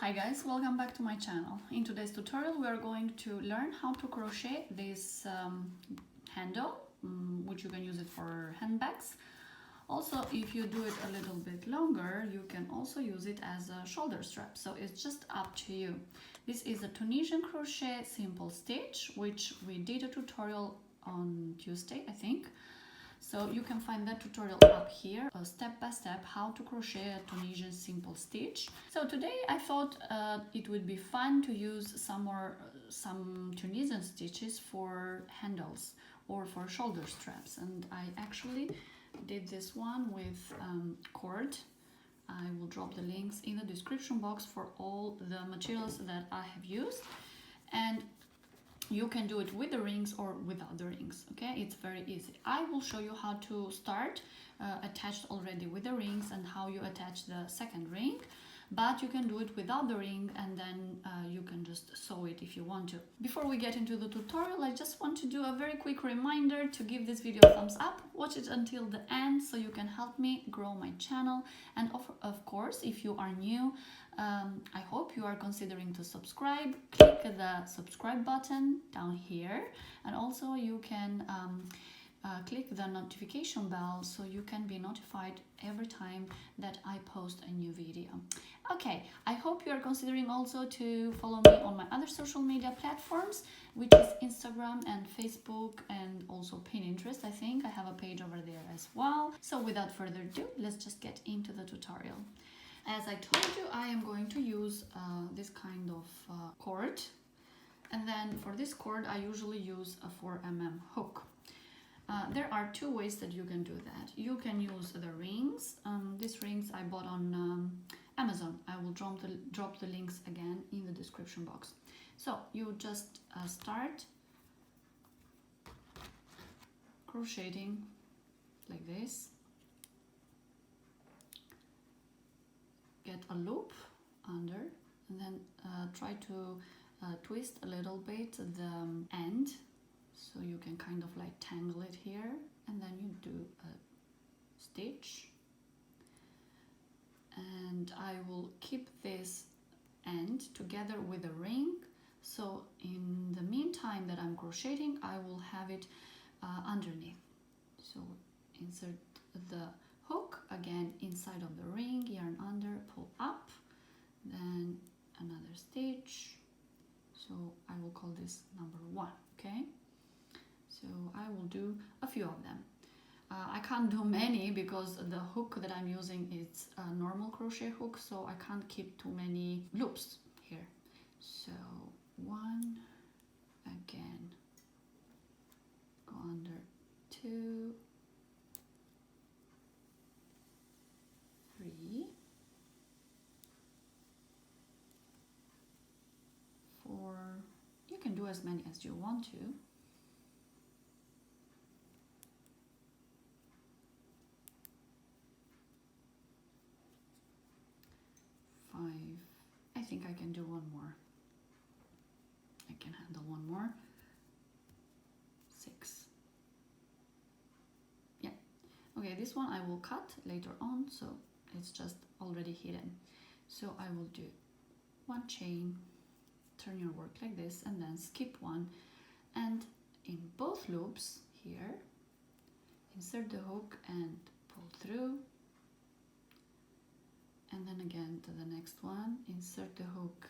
Hi guys, welcome back to my channel. In today's tutorial we are going to learn how to crochet this handle, which you can use it for handbags. Also, if you do it a little bit longer, you can also use it as a shoulder strap, so it's just up to you. This is a Tunisian crochet simple stitch, which we did a tutorial on Tuesday, I think. So you can find that tutorial up here, step by step how to crochet a Tunisian simple stitch. So today I thought it would be fun to use some Tunisian stitches for handles or for shoulder straps, and I actually did this one with cord. I will drop the links in the description box for all the materials that I have used, and you can do it with the rings or without the rings, okay? It's very easy. I will show you how to start attached already with the rings and how you attach the second ring, but you can do it without the ring, and then you can just sew it if you want to. Before we get into the tutorial, I just want to do a very quick reminder to give this video a thumbs up. Watch it until the end so you can help me grow my channel, and of course, if you are new, I hope you are considering to subscribe. Click the subscribe button down here, and also you can click the notification bell so you can be notified every time that I post a new video. Okay, I hope you are considering also to follow me on my other social media platforms, which is Instagram and Facebook, and also Pinterest. I think I have a page over there as well. So without further ado, let's just get into the tutorial. As I told you, I am going to use this kind of cord, and then for this cord I usually use a 4mm hook. There are two ways that you can do that. You can use the rings. These rings I bought on Amazon. I will drop the links again in the description box. So you just start crocheting like this. Get a loop under, and then try to twist a little bit the end, so you can kind of like tangle it here, and then you do a stitch, and I will keep this end together with a ring, so in the meantime that I'm crocheting I will have it underneath. So insert the hook again inside of the ring, yarn under, pull up, then another stitch. So I will call this number 1, okay? So I will do a few of them. I can't do many because the hook that I'm using is a normal crochet hook, so I can't keep too many loops here. So 1, again, go under, 2, 3, 4, you can do as many as you want to. 5, I think I can do one more. I can handle one more. 6. Yeah. Okay, this one I will cut later on, so it's just already hidden. So I will do 1 chain, turn your work like this, and then skip 1, and in both loops here insert the hook and pull through, and then again to the next one, insert the hook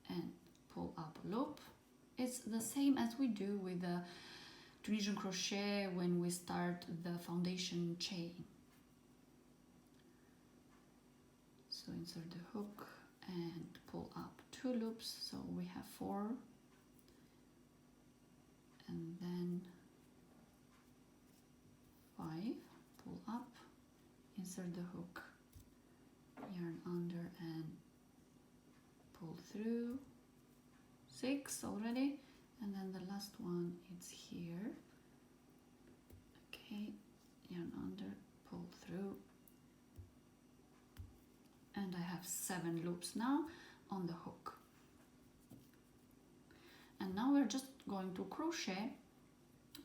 and pull up a loop. It's the same as we do with the Tunisian crochet when we start the foundation chain. So insert the hook and pull up 2 loops, so we have 4, and then 5, pull up, insert the hook, yarn under and pull through, 6 already, and then the last one it's here. Okay, yarn under, pull through, and I have 7 loops now on the hook. And now we're just going to crochet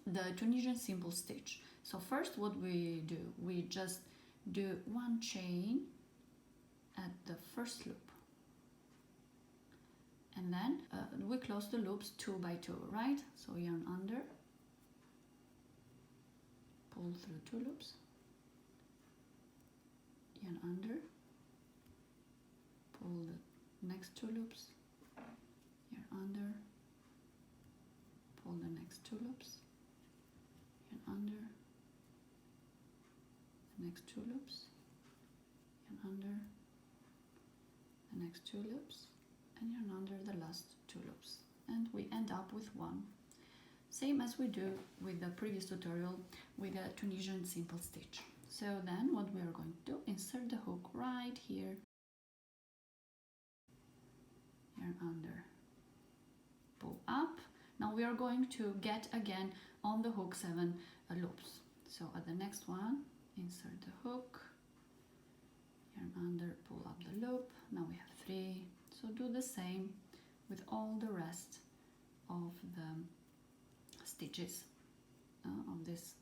the Tunisian simple stitch. So first what we do, we just do 1 chain at the first loop, and then we close the loops 2 by 2, right? So yarn under, pull through 2 loops, yarn under, pull the next 2 loops, yarn under, pull the next 2 loops, yarn under, the next 2 loops, yarn under, the next 2 loops, and yarn under the last 2 loops, and we end up with 1. Same as we do with the previous tutorial with a Tunisian simple stitch. So then what we are going to do, insert the hook right here, yarn under, pull up. Now we are going to get again on the hook 7 loops. So at the next one, insert the hook, yarn under, pull up the loop. Now we have 3. So do the same with all the rest of the stitches of this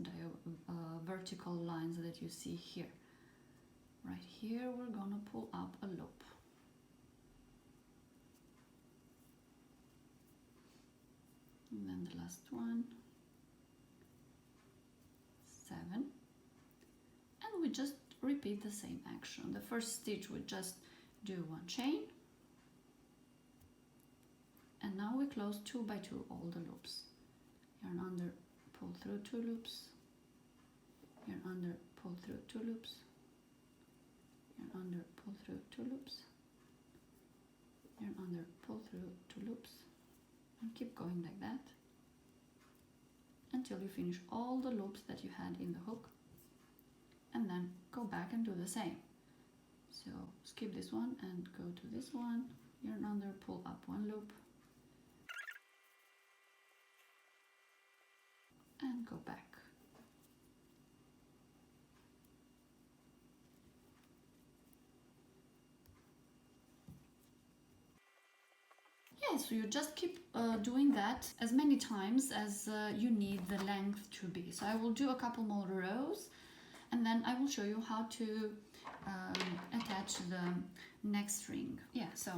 vertical lines that you see here. Right here we're gonna pull up a loop. And then the last one, 7. And we just repeat the same action. The first stitch we just do 1 chain. And now we close 2 by 2 all the loops. Yarn under, pull through 2 loops, yarn under, pull through 2 loops, yarn under, pull through 2 loops, yarn under, pull through 2 loops, and keep going like that until you finish all the loops that you had in the hook, and then go back and do the same. So skip this one and go to this one, yarn under, pull up 1 loop, and go back. Yeah, so you just keep doing that as many times as you need the length to be. So I will do a couple more rows, and then I will show you how to attach the next ring. Yeah, so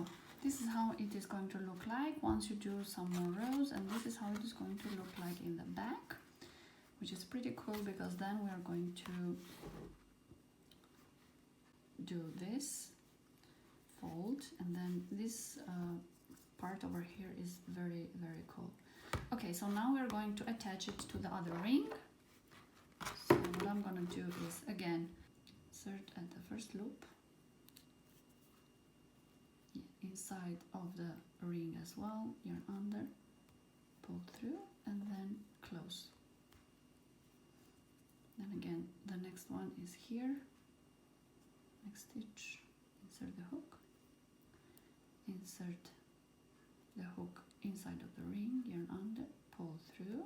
this is how it is going to look like once you do some more rows, and this is how it is going to look like in the back, which is pretty cool because then we are going to do this fold, and then this part over here is very, very cool. Okay, so now we're going to attach it to the other ring. So what I'm gonna do is again insert at the first loop, inside of the ring as well, yarn under, pull through, and then close. Then again the next one is here, next stitch, insert the hook, insert the hook inside of the ring, yarn under, pull through,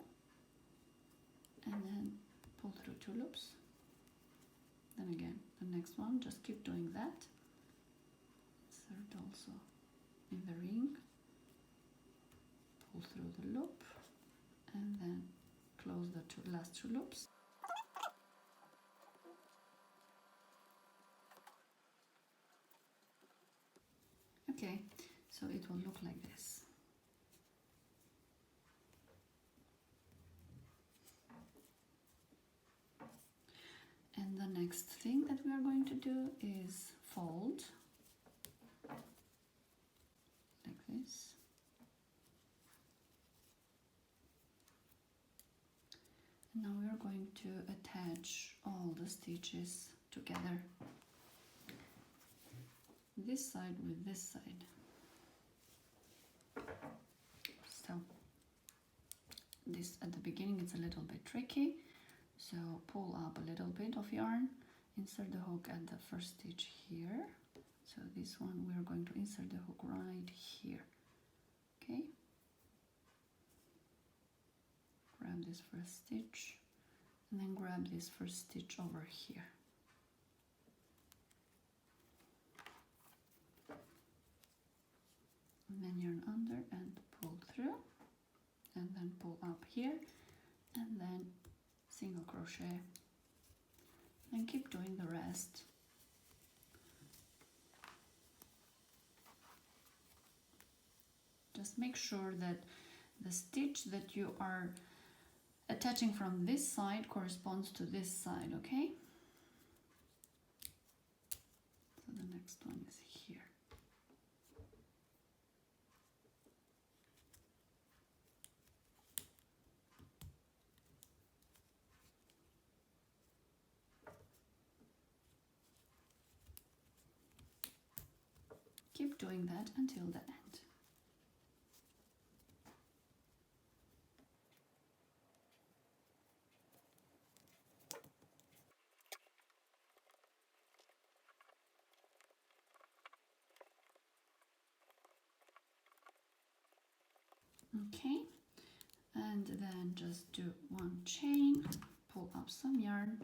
and then pull through 2 loops. Then again the next one, just keep doing that, insert also in the ring, pull through the loop, and then close the last 2 loops. Okay, so it will look like this. And the next thing that we are going to do is fold like this. And now we are going to attach all the stitches together, this side with this side. So this at the beginning it's a little bit tricky, so pull up a little bit of yarn, insert the hook at the first stitch here. So this one we are going to insert the hook right here. Okay, grab this first stitch and then grab this first stitch over here. And then yarn under and pull through, and then pull up here, and then single crochet, and keep doing the rest. Just make sure that the stitch that you are attaching from this side corresponds to this side, okay? So the next one is here. Keep doing that until the end. Okay, and then just do one chain, pull up some yarn,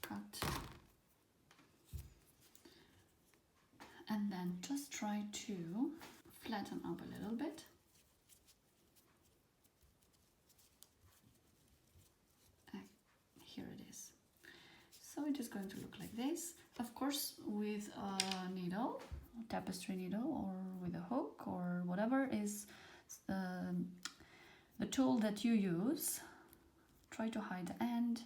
cut, and then just try to flatten up a little bit. Here it is. So it is going to look like this. Of course, with a needle, tapestry needle, or with a hook, or whatever is the tool that you use. Try to hide the end.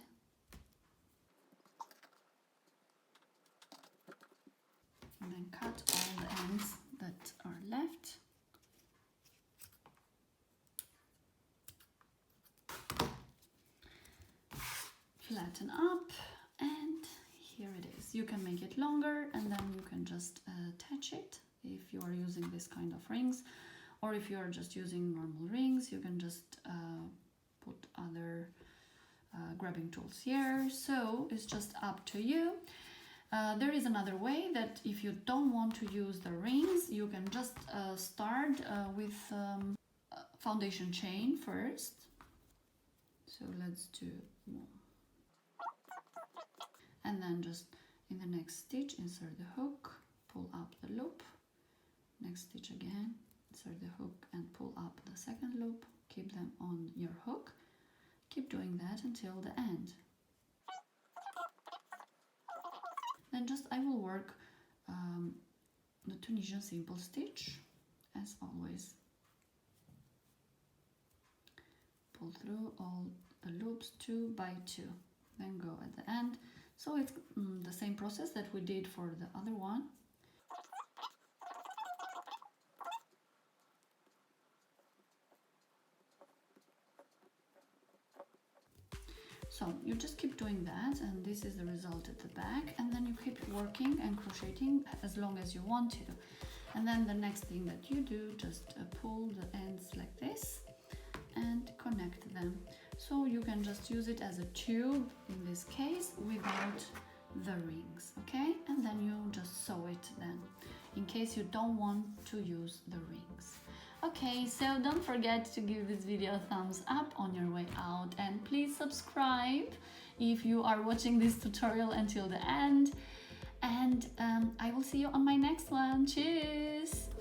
And then cut all the ends that are left. Flatten up, and here it is. You can make it longer, and then you can just attach it if you are using this kind of rings, or if you are just using normal rings, you can just put other grabbing tools here. So it's just up to you. There is another way that if you don't want to use the rings, you can just start with foundation chain first. So let's do one. And then just in the next stitch, insert the hook, pull up the loop. Next stitch again, insert the hook and pull up the second loop. Keep them on your hook. Keep doing that until the end. Then just I will work the Tunisian simple stitch as always. Pull through all the loops 2 by 2, then go at the end. So it's the same process that we did for the other one. So you just keep doing that, and this is the result at the back, and then you keep working and crocheting as long as you want to. And then the next thing that you do, just pull the ends like this and connect them. So you can just use it as a tube in this case without the rings, okay? And then you just sew it then, in case you don't want to use the rings. Okay, so don't forget to give this video a thumbs up on your way out, and please subscribe if you are watching this tutorial until the end. And I will see you on my next one. Tschüss!